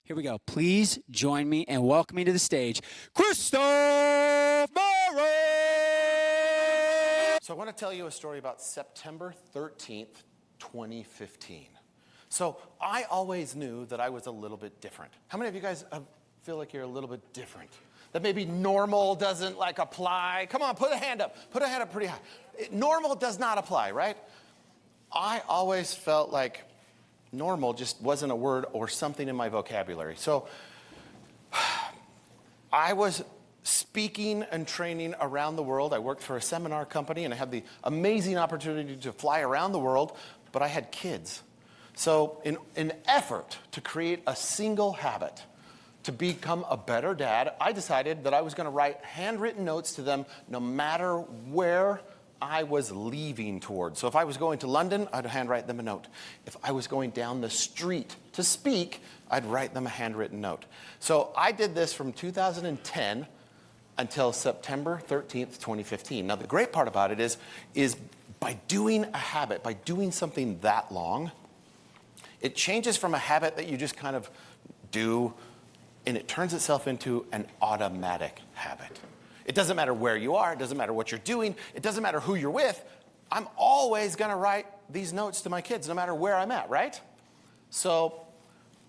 Here we go. Please join me and welcome me to the stage, CHRISTOPH! So I want to tell you a story about September 13th, 2015. So I always knew that I was a little bit different. How many of you guys feel like you're a little bit different? That maybe normal doesn't apply? Come on, put a hand up. Put a hand up pretty high. Normal does not apply, right? I always felt like normal just wasn't a word or something in my vocabulary. So I was speaking and training around the world. I worked for a seminar company, and I had the amazing opportunity to fly around the world, but I had kids. So in an effort to create a single habit to become a better dad, I decided that I was going to write handwritten notes to them no matter where I was leaving towards. So if I was going to London, I'd handwrite them a note. If I was going down the street to speak, I'd write them a handwritten note. So I did this from 2010 until September 13th, 2015. Now the great part about it is by doing a habit, by doing something that long, it changes from a habit that you just kind of do, and it turns itself into an automatic habit. It doesn't matter where you are. It doesn't matter what you're doing. It doesn't matter who you're with. I'm always going to write these notes to my kids no matter where I'm at, right? So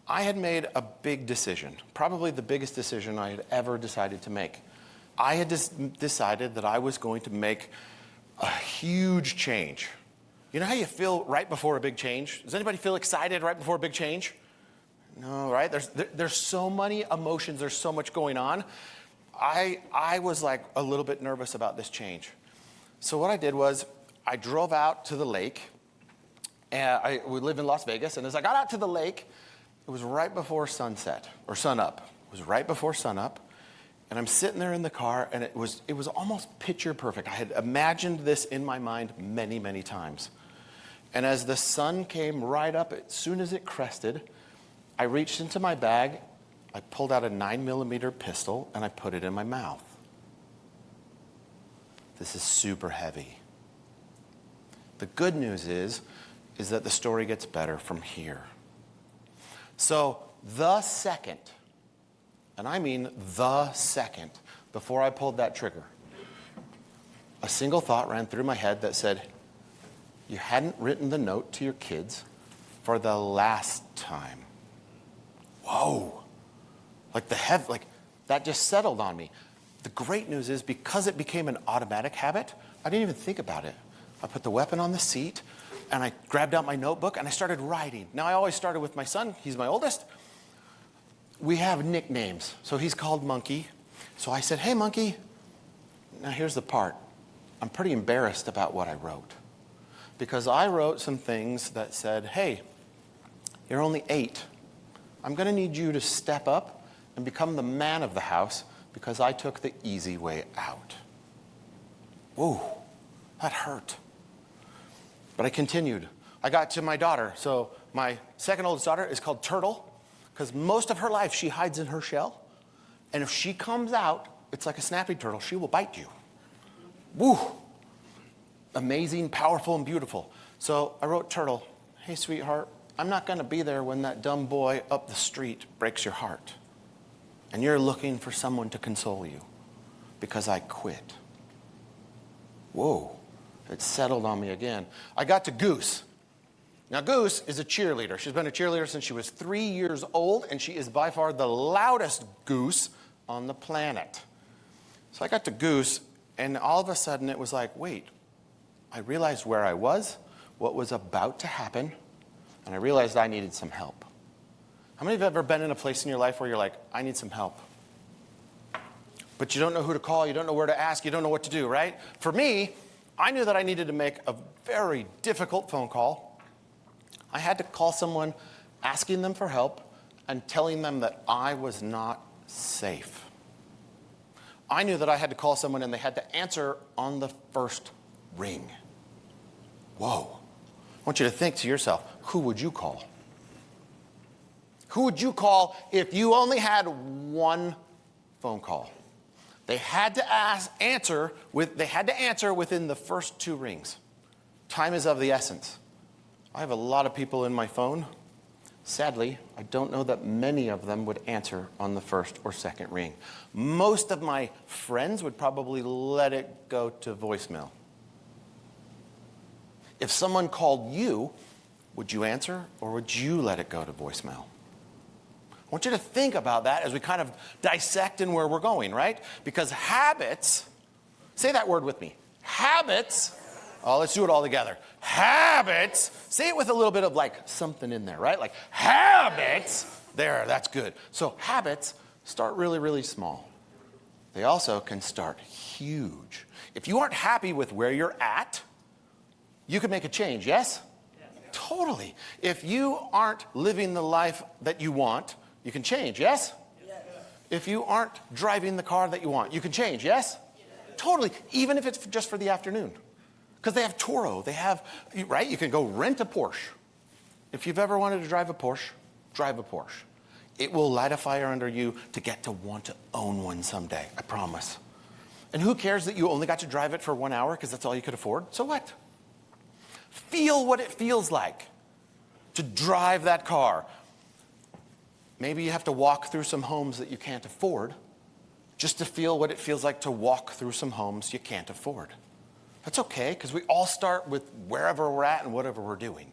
I had made a big decision, probably the biggest decision I had ever decided to make. I had decided that I was going to make a huge change. You know how you feel right before a big change? Does anybody feel excited right before a big change? No, right? There's so many emotions. There's so much going on. I was like a little bit nervous about this change. So what I did was I drove out to the lake. And we live in Las Vegas. And as I got out to the lake, it was right before sunset, or sunup. It was right before sunup. And I'm sitting there in the car, and it was almost picture perfect. I had imagined this in my mind many, many times. And as the sun came right up, as soon as it crested, I reached into my bag, I pulled out a 9mm pistol, and I put it in my mouth. This is super heavy. The good news is that the story gets better from here. So the second, and I mean the second, before I pulled that trigger, a single thought ran through my head that said, you hadn't written the note to your kids for the last time. Whoa. That just settled on me. The great news is because it became an automatic habit, I didn't even think about it. I put the weapon on the seat, and I grabbed out my notebook, and I started writing. Now, I always started with my son. He's my oldest. We have nicknames. So he's called Monkey. So I said, hey, Monkey. Now, here's the part. I'm pretty embarrassed about what I wrote. Because I wrote some things that said, hey, you're only 8. I'm going to need you to step up and become the man of the house because I took the easy way out. Whoa, that hurt. But I continued. I got to my daughter. So my second oldest daughter is called Turtle because most of her life she hides in her shell. And if she comes out, it's like a snapping turtle. She will bite you. Woo! Amazing, powerful, and beautiful. So I wrote Turtle, hey, sweetheart, I'm not going to be there when that dumb boy up the street breaks your heart. And you're looking for someone to console you because I quit. Whoa, it settled on me again. I got to Goose. Now, Goose is a cheerleader. She's been a cheerleader since she was 3 years old, and she is by far the loudest goose on the planet. So I got to Goose, and all of a sudden it was like, wait, I realized where I was, what was about to happen, and I realized I needed some help. How many of you have ever been in a place in your life where you're like, I need some help? But you don't know who to call, you don't know where to ask, you don't know what to do, right? For me, I knew that I needed to make a very difficult phone call. I had to call someone asking them for help and telling them that I was not safe. I knew that I had to call someone and they had to answer on the first ring. Whoa. I want you to think to yourself, who would you call? Who would you call if you only had one phone call? They had to answer within the first 2 rings. Time is of the essence. I have a lot of people in my phone. Sadly, I don't know that many of them would answer on the first or second ring. Most of my friends would probably let it go to voicemail. If someone called you, would you answer or would you let it go to voicemail? I want you to think about that as we kind of dissect in where we're going, right? Because habits, say that word with me, habits, oh, let's do it all together. Habits, say it with a little bit of like something in there, right? Like habits, there, that's good. So habits start really, really small. They also can start huge. If you aren't happy with where you're at, you can make a change, yes? Totally. If you aren't living the life that you want, you can change, yes? If you aren't driving the car that you want, you can change, yes? Totally, even if it's just for the afternoon. Because they have Turo, they have, right? You can go rent a Porsche. If you've ever wanted to drive a Porsche, drive a Porsche. It will light a fire under you to get to want to own one someday, I promise. And who cares that you only got to drive it for 1 hour because that's all you could afford? So what? Feel what it feels like to drive that car. Maybe you have to walk through some homes that you can't afford just to feel what it feels like to walk through some homes you can't afford. That's okay, because we all start with wherever we're at and whatever we're doing.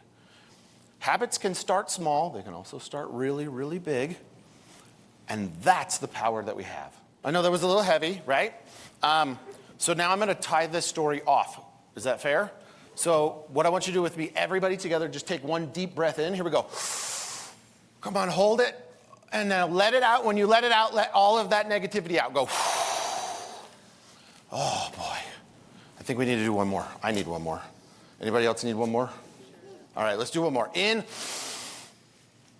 Habits can start small. They can also start really, really big. And that's the power that we have. I know that was a little heavy, right? So now I'm going to tie this story off. Is that fair? So what I want you to do with me, everybody together, just take one deep breath in. Here we go. Come on, hold it. And now let it out. When you let it out, let all of that negativity out. Go. Oh, boy. I think we need to do one more. I need one more. Anybody else need one more? All right, let's do one more. In.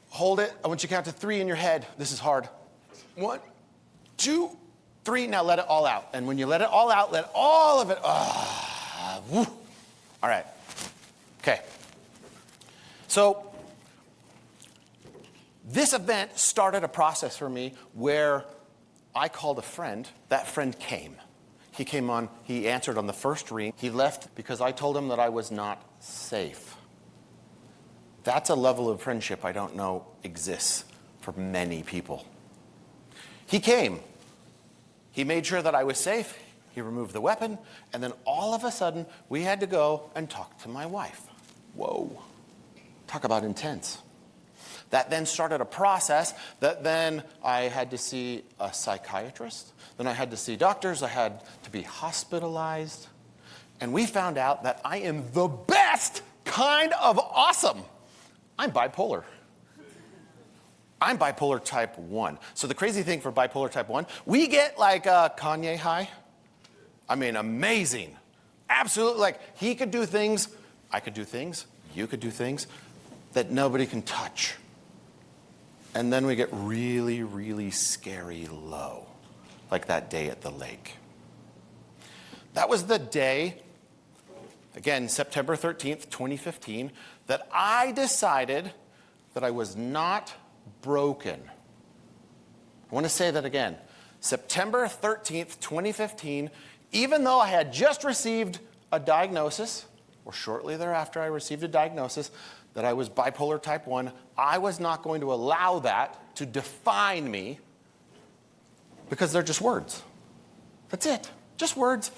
Hold it. I want you to count to 3 in your head. This is hard. 1, 2, 3. Now let it all out. And when you let it all out, let all of it. Woo. All right. Okay. So this event started a process for me where I called a friend. That friend came. He came on. He answered on the first ring. He left because I told him that I was not safe. That's a level of friendship I don't know exists for many people. He came. He made sure that I was safe. He removed the weapon. And then all of a sudden, we had to go and talk to my wife. Whoa. Talk about intense. That then started a process that then I had to see a psychiatrist. Then I had to see doctors. I had to be hospitalized. And we found out that I am the best kind of awesome. I'm bipolar. I'm bipolar type 1. So the crazy thing for bipolar type 1, we get like a Kanye high. I mean, amazing. Absolutely. Like, he could do things, I could do things, you could do things that nobody can touch. And then we get really, really scary low, like that day at the lake. That was the day, again, September 13th, 2015, that I decided that I was not broken. I want to say that again. September 13th, 2015, even though I had just received a diagnosis, or shortly thereafter I received a diagnosis that I was bipolar type 1, I was not going to allow that to define me because they're just words. That's it. Just words.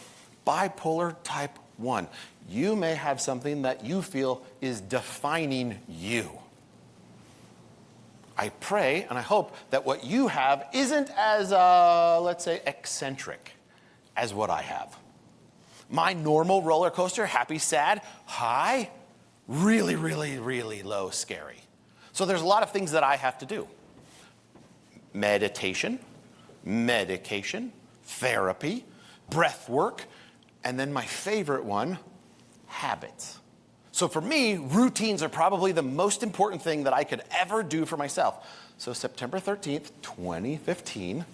Bipolar type 1. You may have something that you feel is defining you. I pray and I hope that what you have isn't as, let's say, eccentric as what I have. My normal roller coaster, happy, sad, high, really, really, really low, scary. So there's a lot of things that I have to do. Meditation, medication, therapy, breath work, and then my favorite one, habits. So for me, routines are probably the most important thing that I could ever do for myself. So September 13th, 2015,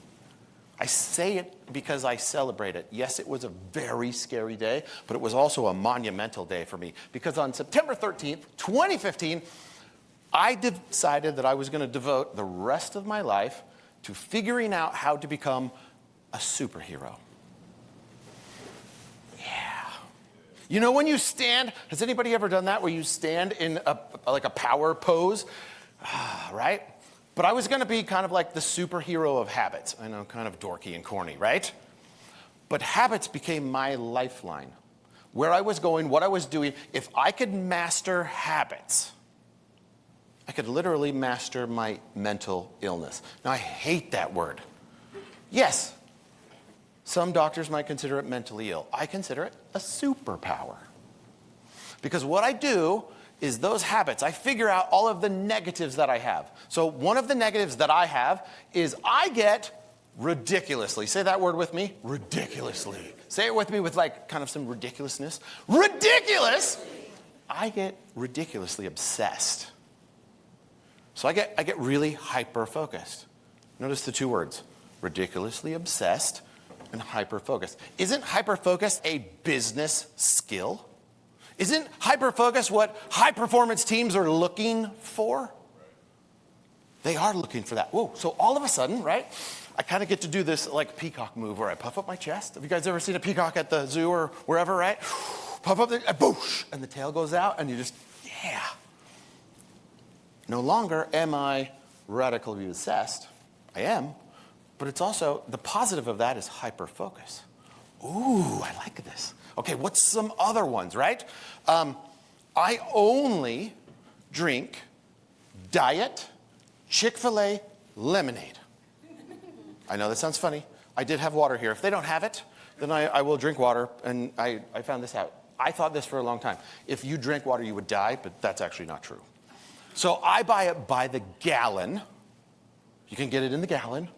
I say it because I celebrate it. Yes, it was a very scary day, but it was also a monumental day for me. Because on September 13th, 2015, I decided that I was going to devote the rest of my life to figuring out how to become a superhero. Yeah. You know when you stand, has anybody ever done that where you stand in like a power pose? right? But I was going to be kind of like the superhero of habits. I know, kind of dorky and corny, right? But habits became my lifeline. Where I was going, what I was doing, if I could master habits, I could literally master my mental illness. Now, I hate that word. Yes, some doctors might consider it mentally ill. I consider it a superpower. Because what I do is those habits, I figure out all of the negatives that I have. So one of the negatives that I have is I get ridiculously, say that word with me, ridiculously. Say it with me with like kind of some ridiculousness. Ridiculous! I get ridiculously obsessed. So I get really hyper-focused. Notice the two words, ridiculously obsessed and hyper-focused. Isn't hyper-focused a business skill? Isn't hyper-focus what high-performance teams are looking for? They are looking for that. Whoa, so all of a sudden, right, I kind of get to do this like peacock move where I puff up my chest. Have you guys ever seen a peacock at the zoo or wherever, right? Puff up, boosh, and the tail goes out, and you just, yeah. No longer am I radically obsessed. I am. But it's also, the positive of that is hyper-focus. Ooh, I like this. Okay, what's some other ones, right? I only drink Diet Chick-fil-A lemonade. I know that sounds funny. I did have water here. If they don't have it, then I will drink water. And I found this out. I thought this for a long time. If you drank water, you would die, but that's actually not true. So I buy it by the gallon. You can get it in the gallon.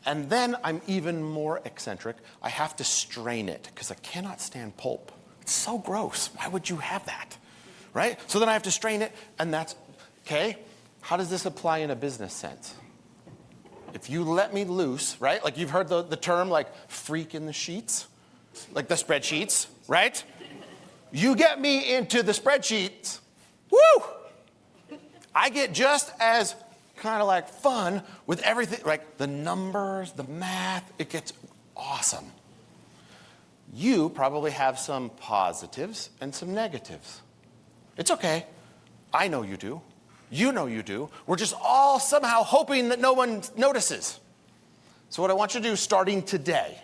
And then I'm even more eccentric. I have to strain it because I cannot stand pulp. It's so gross. Why would you have that? Right? So then I have to strain it, and that's, okay, how does this apply in a business sense? If you let me loose, right? Like you've heard the term like freak in the sheets, like the spreadsheets, right? You get me into the spreadsheets, woo! I get just as kind of like fun with everything, like the numbers, the math, it gets awesome. You probably have some positives and some negatives. It's okay. I know you do. You know you do. We're just all somehow hoping that no one notices. So what I want you to do starting today,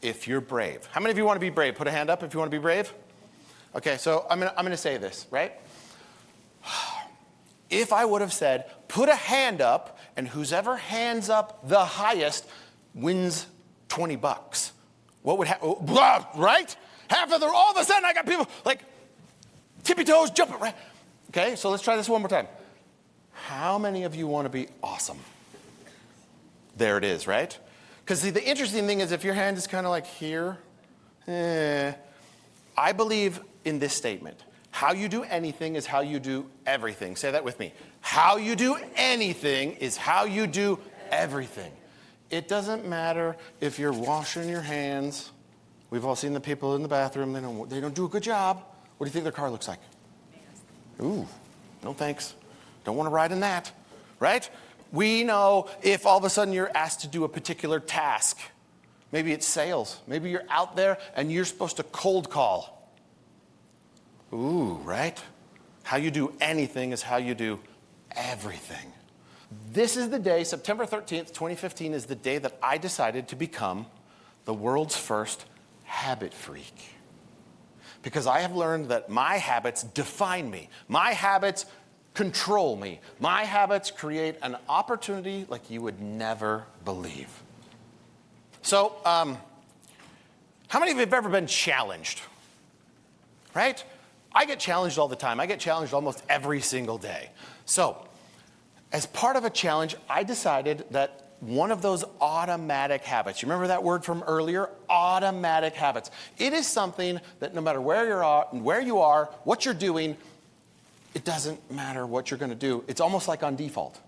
if you're brave. How many of you want to be brave? Put a hand up if you want to be brave. Okay, so I'm gonna say this, right? If I would have said, put a hand up, and whoever hands up the highest wins $20. What would happen? Right? All of a sudden I got people like tippy toes jumping, right? Okay, so let's try this one more time. How many of you want to be awesome? There it is, right? Because the interesting thing is if your hand is kind of like here, I believe in this statement. How you do anything is how you do everything. Say that with me. How you do anything is how you do everything. It doesn't matter if you're washing your hands. We've all seen the people in the bathroom. They don't do a good job. What do you think their car looks like? Ooh, no thanks. Don't want to ride in that, right? We know if all of a sudden you're asked to do a particular task. Maybe it's sales. Maybe you're out there and you're supposed to cold call. Ooh, right? How you do anything is how you do everything. This is the day, September 13th, 2015, is the day that I decided to become the world's first habit freak. Because I have learned that my habits define me. My habits control me. My habits create an opportunity like you would never believe. So, how many of you have ever been challenged? Right? I get challenged all the time. I get challenged almost every single day. So, as part of a challenge, I decided that one of those automatic habits, you remember that word from earlier? Automatic habits. It is something that no matter where you are, what you're doing, it doesn't matter what you're going to do. It's almost like on default.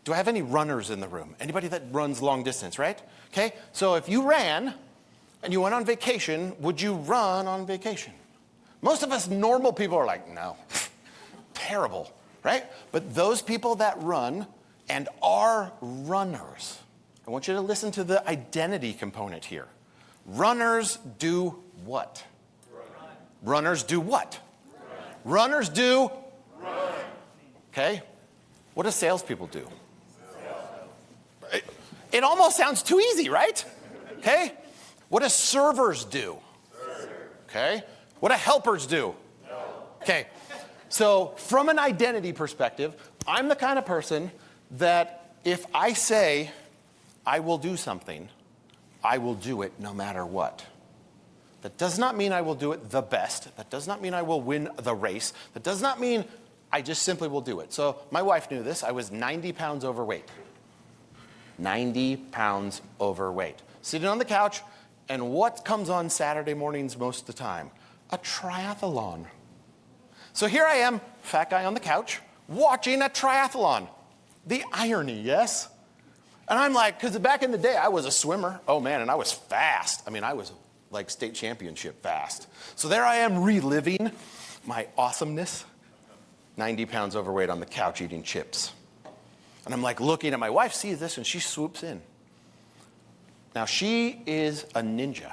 Do I have any runners in the room? Anybody that runs long distance, right? Okay, so if you ran and you went on vacation, would you run on vacation? Most of us normal people are like, no, terrible, right? But those people that run and are runners, I want you to listen to the identity component here. Runners do what? Run. Runners do what? Run. Runners do? Run. Okay? What do salespeople do? It almost sounds too easy, right? Okay. What do servers do? Okay. What do helpers do? Okay. So from an identity perspective, I'm the kind of person that if I say I will do something, I will do it no matter what. That does not mean I will do it the best. That does not mean I will win the race. That does not mean I just simply will do it. So my wife knew this. I was 90 pounds overweight. 90 pounds overweight. Sitting on the couch, and what comes on Saturday mornings most of the time? A triathlon. So here I am, fat guy on the couch, watching a triathlon. The irony, yes? And I'm like, because back in the day, I was a swimmer. Oh, man, and I was fast. I mean, I was like state championship fast. So there I am reliving my awesomeness. 90 pounds overweight on the couch eating chips. And I'm like looking at my wife, sees this, and she swoops in. Now, she is a ninja.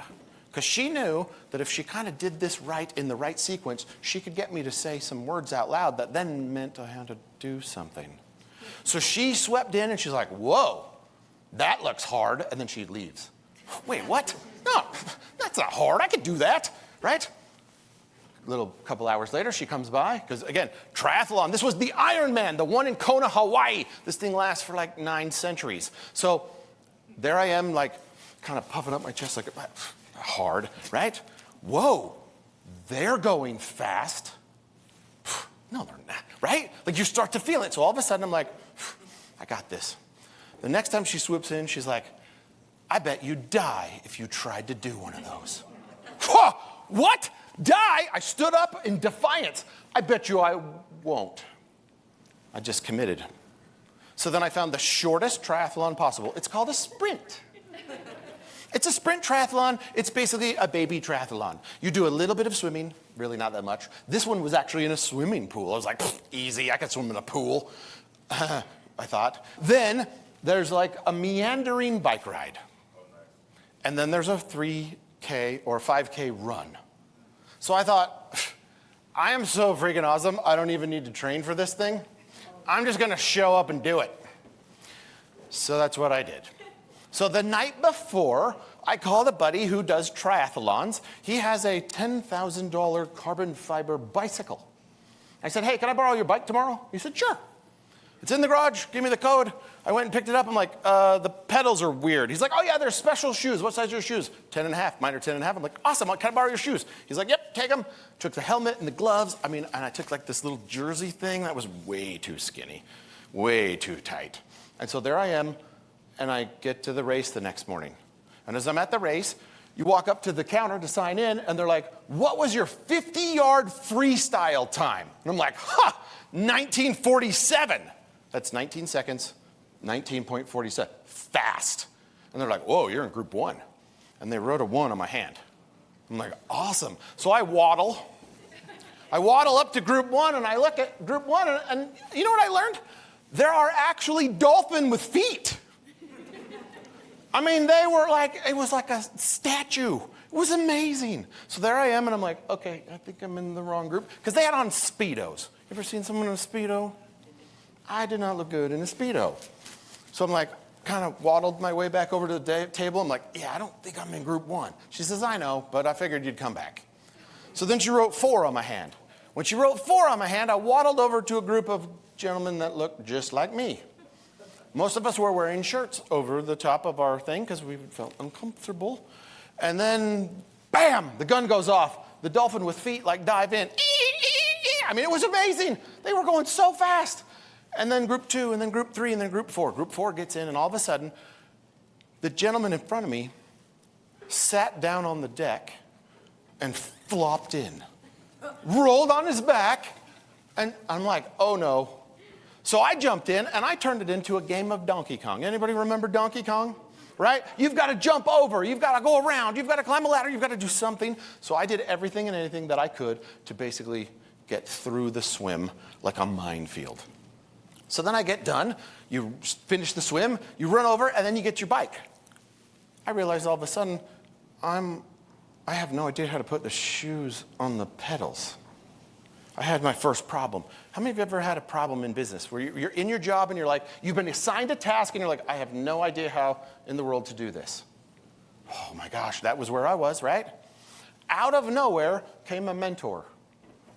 Because she knew that if she kind of did this right in the right sequence, she could get me to say some words out loud that then meant I had to do something. So she swept in and she's like, whoa, that looks hard. And then she leaves. Wait, what? No, that's not hard. I could do that, right? Little couple hours later, she comes by. Because again, triathlon, this was the Ironman, the one in Kona, Hawaii. This thing lasts for like 9 centuries. So there I am, like kind of puffing up my chest like, hard, right? Whoa, they're going fast. No, they're not, right? Like you start to feel it. So all of a sudden I'm like, I got this. The next time she swoops in, she's like, I bet you'd die if you tried to do one of those. What? Die? I stood up in defiance. I bet you I won't. I just committed. So then I found the shortest triathlon possible. It's called a sprint. It's a sprint triathlon. It's basically a baby triathlon. You do a little bit of swimming, really not that much. This one was actually in a swimming pool. I was like, easy, I could swim in a pool, I thought. Then there's like a meandering bike ride. And then there's a 3K or 5K run. So I thought, I am so freaking awesome, I don't even need to train for this thing. I'm just gonna show up and do it. So that's what I did. So the night before, I called a buddy who does triathlons. He has a $10,000 carbon fiber bicycle. I said, hey, can I borrow your bike tomorrow? He said, sure. It's in the garage, give me the code. I went and picked it up. I'm like, the pedals are weird. He's like, oh yeah, they're special shoes. What size are your shoes? 10 and a half, mine are 10 and a half. I'm like, awesome, can I borrow your shoes? He's like, yep, take them. Took the helmet and the gloves. And I took like this little jersey thing that was way too skinny, way too tight. And so there I am, and I get to the race the next morning. And as I'm at the race, you walk up to the counter to sign in, and they're like, what was your 50-yard freestyle time? And I'm like, 1947. That's 19 seconds, 19.47, fast. And they're like, whoa, you're in group 1. And they wrote a 1 on my hand. I'm like, awesome. So I waddle up to group 1, and I look at group 1, and you know what I learned? There are actually dolphins with feet. I mean, they were like, it was like a statue. It was amazing. So there I am, and I'm like, okay, I think I'm in the wrong group. Because they had on Speedos. You ever seen someone in a Speedo? I did not look good in a Speedo. So I'm like, kind of waddled my way back over to the table. I'm like, yeah, I don't think I'm in group 1. She says, I know, but I figured you'd come back. So then she wrote 4 on my hand. When she wrote 4 on my hand, I waddled over to a group of gentlemen that looked just like me. Most of us were wearing shirts over the top of our thing because we felt uncomfortable. And then, bam, the gun goes off. The dolphin with feet like dive in. I mean, it was amazing. They were going so fast. And then group 2, and then group 3, and then group 4. Group 4 gets in, and all of a sudden, the gentleman in front of me sat down on the deck and flopped in. Rolled on his back, and I'm like, oh no. So I jumped in, and I turned it into a game of Donkey Kong. Anybody remember Donkey Kong? Right? You've got to jump over. You've got to go around. You've got to climb a ladder. You've got to do something. So I did everything and anything that I could to basically get through the swim like a minefield. So then I get done. You finish the swim. You run over, and then you get your bike. I realized all of a sudden, I have no idea how to put the shoes on the pedals. I had my first problem. How many of you ever had a problem in business where you're in your job and you're like, you've been assigned a task and you're like, I have no idea how in the world to do this? Oh my gosh, that was where I was, right? Out of nowhere came a mentor.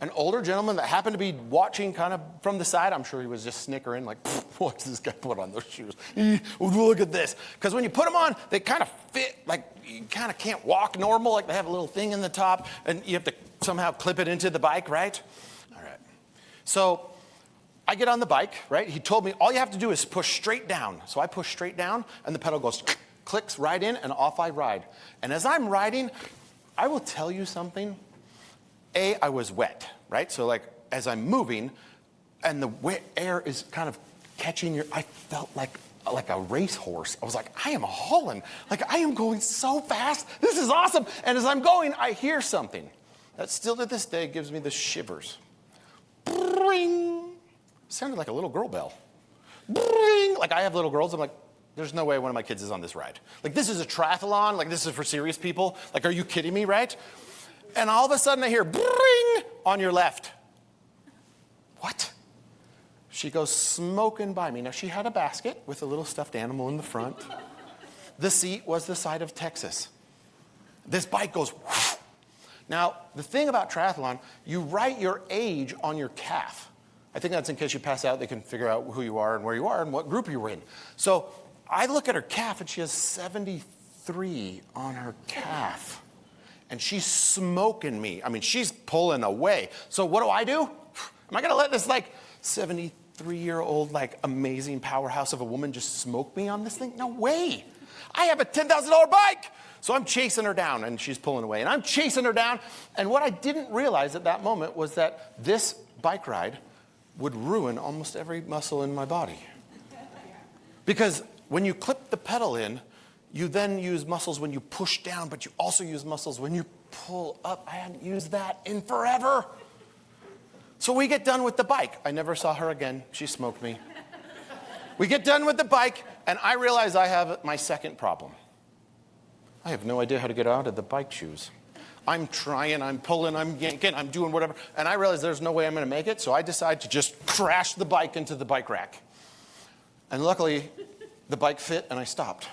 An older gentleman that happened to be watching kind of from the side. I'm sure he was just snickering like, what's this guy put on those shoes? Look at this. Because when you put them on, they kind of fit, like you kind of can't walk normal, like they have a little thing in the top, and you have to somehow clip it into the bike, right? All right. So I get on the bike, right? He told me all you have to do is push straight down. So I push straight down, and the pedal goes, clicks right in, and off I ride. And as I'm riding, I will tell you something. I was wet, right? So like as I'm moving and the wet air is kind of catching I felt like a racehorse. I was like, I am hauling. Like I am going so fast. This is awesome. And as I'm going, I hear something that still to this day gives me the shivers. Bring. Sounded like a little girl bell. Bring. Like I have little girls. I'm like, there's no way one of my kids is on this ride. Like this is a triathlon. Like this is for serious people. Like, are you kidding me, right? And all of a sudden I hear, bring, on your left. What? She goes smoking by me. Now, she had a basket with a little stuffed animal in the front. The seat was the side of Texas. This bike goes, whoosh. Now, the thing about triathlon, you write your age on your calf. I think that's in case you pass out, they can figure out who you are and where you are and what group you were in. So I look at her calf, and she has 73 on her calf. And she's smoking me. I mean, she's pulling away. So what do? Am I going to let this like 73-year-old like amazing powerhouse of a woman just smoke me on this thing? No way. I have a $10,000 bike. So I'm chasing her down, and she's pulling away. And I'm chasing her down. And what I didn't realize at that moment was that this bike ride would ruin almost every muscle in my body. Because when you clip the pedal in, you then use muscles when you push down, but you also use muscles when you pull up. I hadn't used that in forever. So we get done with the bike. I never saw her again. She smoked me. We get done with the bike, and I realize I have my second problem. I have no idea how to get out of the bike shoes. I'm trying, I'm pulling, I'm yanking, I'm doing whatever, and I realize there's no way I'm going to make it, so I decide to just crash the bike into the bike rack. And luckily, the bike fit, and I stopped.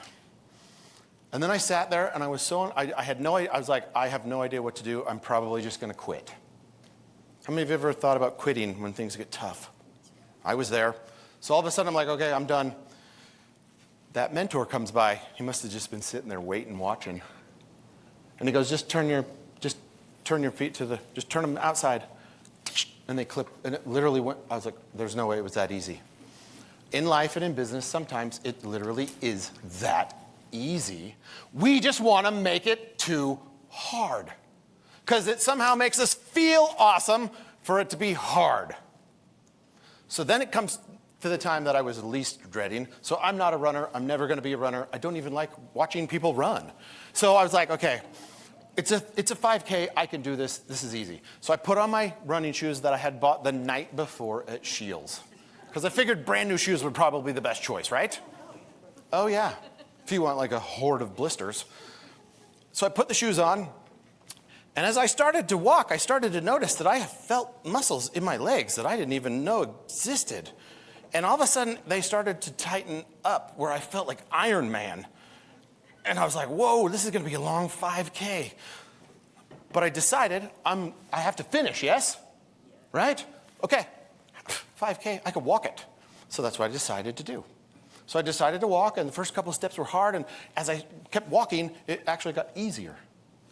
And then I sat there, and I was I had no idea. I was like, I have no idea what to do. I'm probably just going to quit. How many of you ever thought about quitting when things get tough? I was there. So all of a sudden, I'm like, okay, I'm done. That mentor comes by. He must have just been sitting there waiting, watching. And he goes, just turn your feet just turn them outside. And they clip, and it literally went. I was like, there's no way it was that easy. In life and in business, sometimes it literally is that easy. We just want to make it too hard because it somehow makes us feel awesome for it to be hard. So then it comes to the time that I was least dreading. So I'm not a runner. I'm never going to be a runner. I don't even like watching people run. So I was like, okay, it's a 5K. I can do this. This is easy. So I put on my running shoes that I had bought the night before at Shields because I figured brand new shoes would probably be the best choice, right? Oh yeah. If you want like a horde of blisters. So I put the shoes on, and as I started to walk, I started to notice that I have felt muscles in my legs that I didn't even know existed. And all of a sudden, they started to tighten up where I felt like Iron Man. And I was like, whoa, this is going to be a long 5K. But I decided I have to finish, yes? Right? Okay, 5K, I could walk it. So that's what I decided to do. So I decided to walk, and the first couple of steps were hard, and as I kept walking, it actually got easier.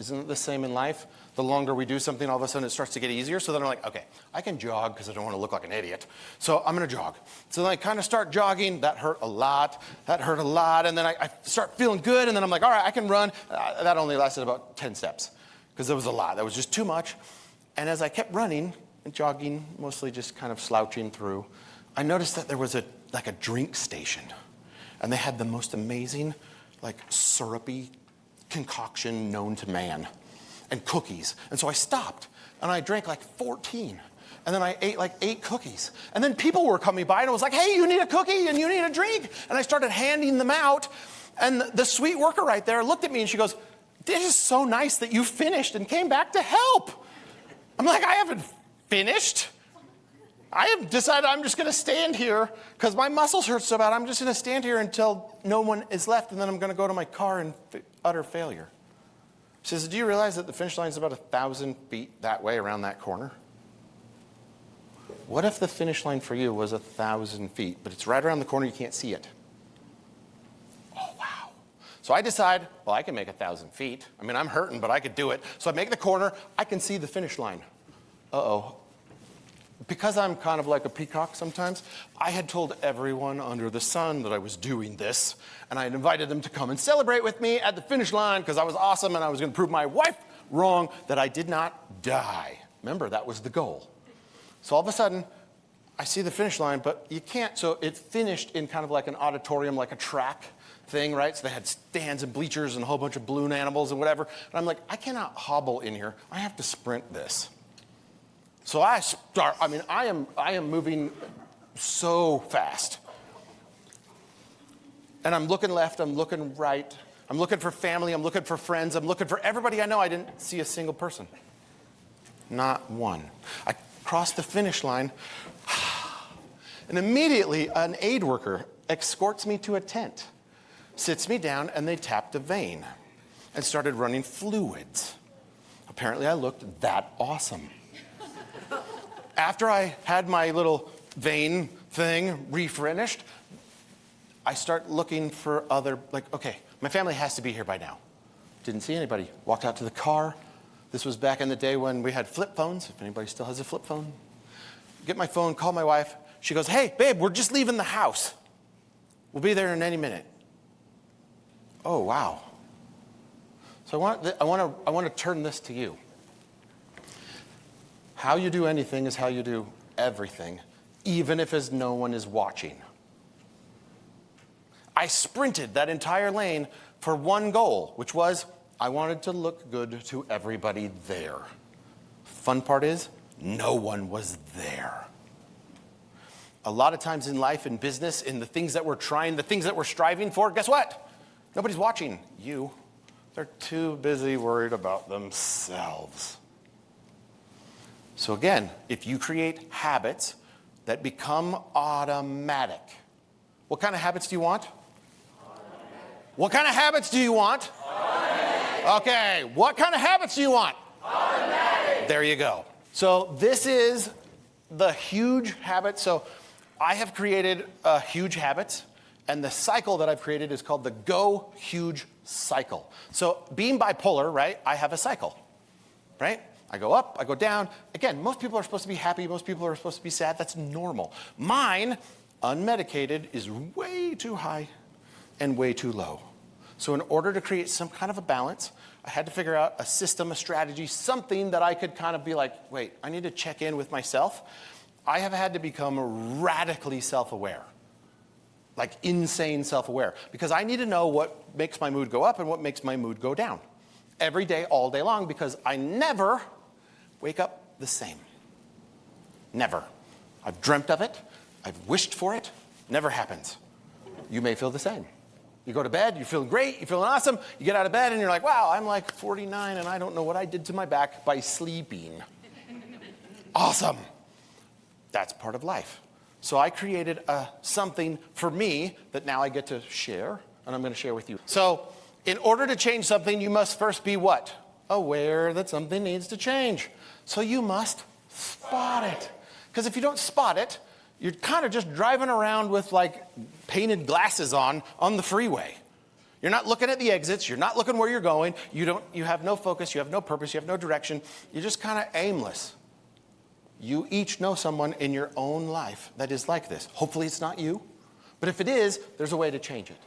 Isn't it the same in life? The longer we do something, all of a sudden it starts to get easier. So then I'm like, okay, I can jog because I don't want to look like an idiot. So I'm going to jog. So then I kind of start jogging. That hurt a lot. And then I start feeling good, and then I'm like, all right, I can run. That only lasted about 10 steps because there was a lot. That was just too much. And as I kept running and jogging, mostly just kind of slouching through, I noticed that there was a drink station. And they had the most amazing, like syrupy concoction known to man, and cookies. And so I stopped, and I drank like 14. And then I ate like 8 cookies. And then people were coming by, and I was like, hey, you need a cookie, and you need a drink. And I started handing them out. And the sweet worker right there looked at me, and she goes, this is so nice that you finished and came back to help. I'm like, I haven't finished. I have decided I'm just going to stand here because my muscles hurt so bad. I'm just going to stand here until no one is left, and then I'm going to go to my car in utter failure. She says, do you realize that the finish line is about 1,000 feet that way around that corner? What if the finish line for you was 1,000 feet, but it's right around the corner, you can't see it? Oh, wow. So I decide, well, I can make 1,000 feet. I mean, I'm hurting, but I could do it. So I make the corner, I can see the finish line. Uh-oh. Because I'm kind of like a peacock sometimes, I had told everyone under the sun that I was doing this, and I had invited them to come and celebrate with me at the finish line because I was awesome and I was going to prove my wife wrong that I did not die. Remember, that was the goal. So all of a sudden, I see the finish line, but you can't. So it finished in kind of like an auditorium, like a track thing, right? So they had stands and bleachers and a whole bunch of balloon animals and whatever. And I'm like, I cannot hobble in here. I have to sprint this. So I am moving so fast. And I'm looking left, I'm looking right. I'm looking for family, I'm looking for friends, I'm looking for everybody I know. I didn't see a single person. Not one. I crossed the finish line, and immediately an aid worker escorts me to a tent, sits me down, and they tapped a vein and started running fluids. Apparently I looked that awesome. After I had my little vein thing refinished, I start looking for other, okay, my family has to be here by now. Didn't see anybody. Walked out to the car. This was back in the day when we had flip phones, if anybody still has a flip phone. Get my phone, call my wife. She goes, hey, babe, we're just leaving the house. We'll be there in any minute. Oh, wow. So I want to turn this to you. How you do anything is how you do everything, even if as no one is watching. I sprinted that entire lane for one goal, which was I wanted to look good to everybody there. Fun part is, no one was there. A lot of times in life, in business, in the things that we're trying, the things that we're striving for, guess what? Nobody's watching you. They're too busy worried about themselves. So again, if you create habits that become automatic, what kind of habits do you want? Automatic. What kind of habits do you want? Automatic. Okay, what kind of habits do you want? Automatic. There you go. So this is the huge habit. So I have created huge habits, and the cycle that I've created is called the Go Huge cycle. So being bipolar, right, I have a cycle, right? I go up, I go down. Again, most people are supposed to be happy. Most people are supposed to be sad. That's normal. Mine, unmedicated, is way too high and way too low. So in order to create some kind of a balance, I had to figure out a system, a strategy, something that I could kind of be like, wait, I need to check in with myself. I have had to become radically self-aware, like insane self-aware, because I need to know what makes my mood go up and what makes my mood go down every day, all day long, because I never wake up the same. Never. I've dreamt of it. I've wished for it. Never happens. You may feel the same. You go to bed, you're feeling great, you're feeling awesome. You get out of bed and you're like, wow, I'm like 49 and I don't know what I did to my back by sleeping. Awesome. That's part of life. So I created something for me that now I get to share, and I'm going to share with you. So in order to change something, you must first be what? Aware that something needs to change. So you must spot it. Because if you don't spot it, you're kind of just driving around with like painted glasses on the freeway. You're not looking at the exits. You're not looking where you're going. You have no focus. You have no purpose. You have no direction. You're just kind of aimless. You each know someone in your own life that is like this. Hopefully it's not you. But if it is, there's a way to change it.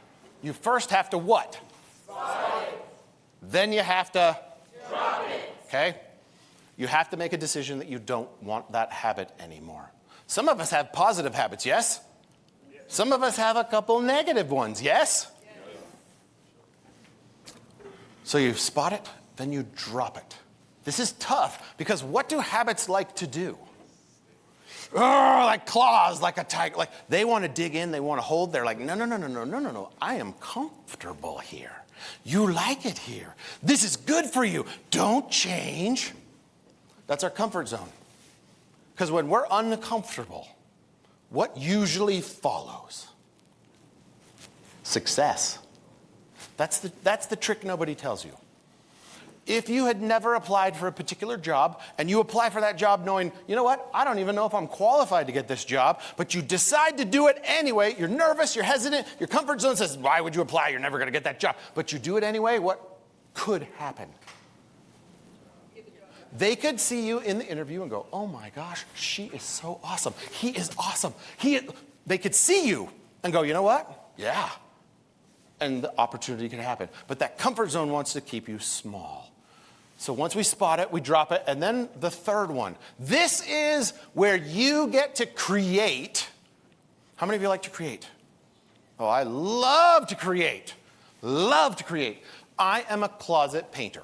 You first have to what? Spot it. Then you have to drop it. Okay? You have to make a decision that you don't want that habit anymore. Some of us have positive habits, yes? Some of us have a couple negative ones, yes? So you spot it, then you drop it. This is tough, because what do habits like to do? Like claws, like a tiger. Like they want to dig in, they want to hold. They're like, no. I am comfortable here. You like it here. This is good for you. Don't change. That's our comfort zone. Because when we're uncomfortable, what usually follows? Success. That's the trick nobody tells you. If you had never applied for a particular job and you apply for that job knowing, you know what, I don't even know if I'm qualified to get this job, but you decide to do it anyway, you're nervous, you're hesitant, your comfort zone says, why would you apply? You're never going to get that job. But you do it anyway, what could happen? They could see you in the interview and go, oh my gosh, she is so awesome. He is awesome. They could see you and go, you know what? Yeah. And the opportunity can happen. But that comfort zone wants to keep you small. So once we spot it, we drop it. And then the third one. This is where you get to create. How many of you like to create? Oh, I love to create. Love to create. I am a closet painter.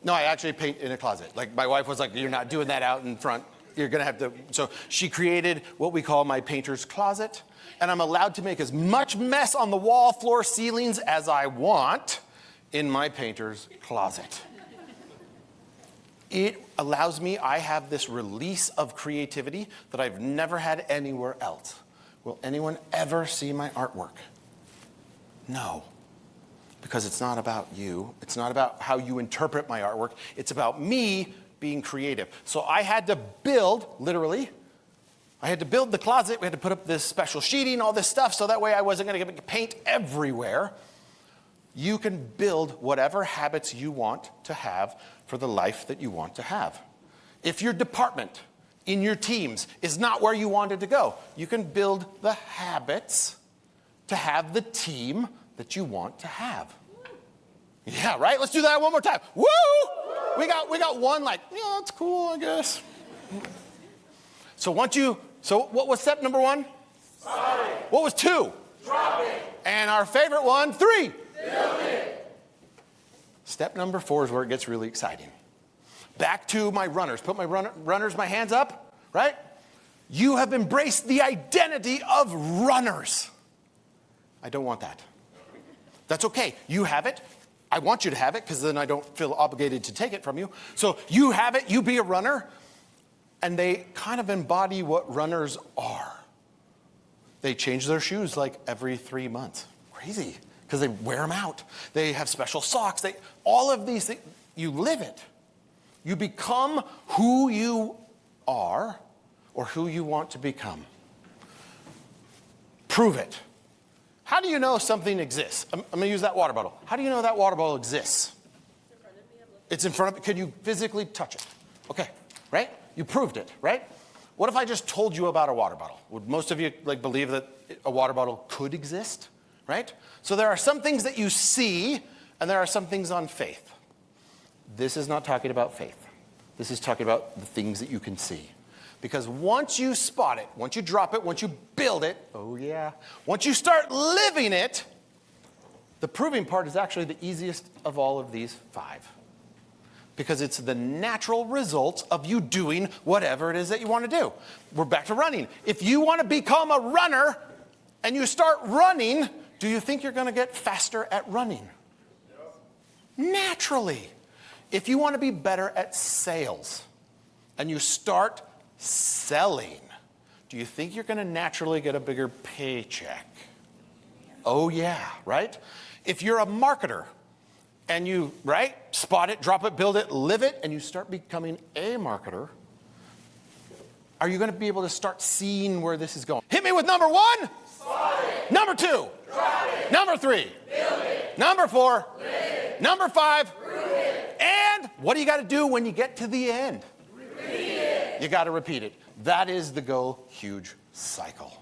No, I actually paint in a closet. Like my wife was like, you're not doing that out in front. You're going to have to. So she created what we call my painter's closet. And I'm allowed to make as much mess on the wall, floor, ceilings as I want in my painter's closet. It allows me, I have this release of creativity that I've never had anywhere else. Will anyone ever see my artwork? No. Because it's not about you. It's not about how you interpret my artwork. It's about me being creative. So I had to build, literally, I had to build the closet. We had to put up this special sheeting, all this stuff, so that way I wasn't going to get paint everywhere. You can build whatever habits you want to have for the life that you want to have. If your department in your teams is not where you wanted to go, you can build the habits to have the team that you want to have. Yeah, right? Let's do that one more time. Woo! We got one like, yeah, that's cool, I guess. So what was step number 1? Starting. What was 2? Dropping. And our favorite one, 3? Building. Step number 4 is where it gets really exciting. Back to my runners. Put my runners, my hands up, right? You have embraced the identity of runners. I don't want that. That's okay. You have it. I want you to have it because then I don't feel obligated to take it from you. So you have it. You be a runner. And they kind of embody what runners are. They change their shoes like every 3 months. Crazy, because they wear them out. They have special socks. All of these things, you live it. You become who you are or who you want to become. Prove it. How do you know something exists? I'm going to use that water bottle. How do you know that water bottle exists? It's in front of me. Could you physically touch it? Okay, right? You proved it, right? What if I just told you about a water bottle? Would most of you believe that a water bottle could exist, right? So there are some things that you see, and there are some things on faith. This is not talking about faith. This is talking about the things that you can see. Because once you spot it, once you drop it, once you build it, oh yeah, once you start living it, the proving part is actually the easiest of all of these 5. Because it's the natural results of you doing whatever it is that you want to do. We're back to running. If you want to become a runner and you start running, do you think you're going to get faster at running? No. Naturally. If you want to be better at sales and you start selling, do you think you're going to naturally get a bigger paycheck? Oh yeah, right? If you're a marketer, and you, right, spot it, drop it, build it, live it, and you start becoming a marketer, are you going to be able to start seeing where this is going? Hit me with number 1. Starting. Number 2. Dropping. Number 3. Building. Number 4. Living. Number 5. Rooting. And what do you got to do when you get to the end? Repeat it. You got to repeat it. That is the Go Huge cycle.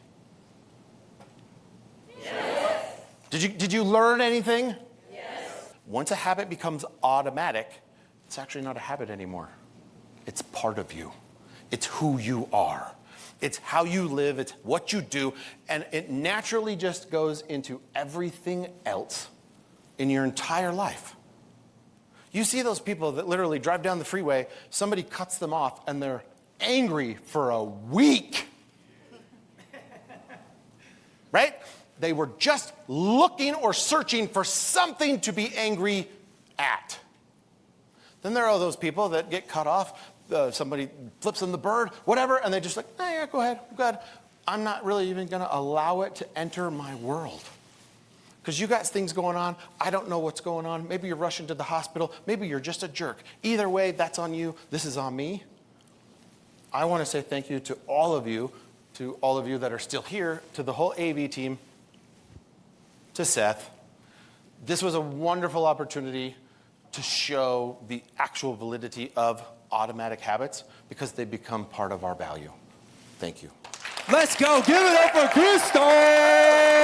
Yes. Did you learn anything? Yes. Once a habit becomes automatic, it's actually not a habit anymore. It's part of you. It's who you are. It's how you live. It's what you do. And it naturally just goes into everything else in your entire life. You see those people that literally drive down the freeway, somebody cuts them off, and they're angry for a week. Right? They were just looking or searching for something to be angry at. Then there are those people that get cut off. somebody flips them the bird, whatever, and they just like, oh, yeah, go ahead, go ahead. I'm not really even going to allow it to enter my world. Because you got things going on. I don't know what's going on. Maybe you're rushing to the hospital. Maybe you're just a jerk. Either way, that's on you. This is on me. I want to say thank you to all of you that are still here, to the whole AV team, to Seth. This was a wonderful opportunity to show the actual validity of automatic habits because they become part of our value. Thank you. Let's go. Give it up for CHRISTOPH.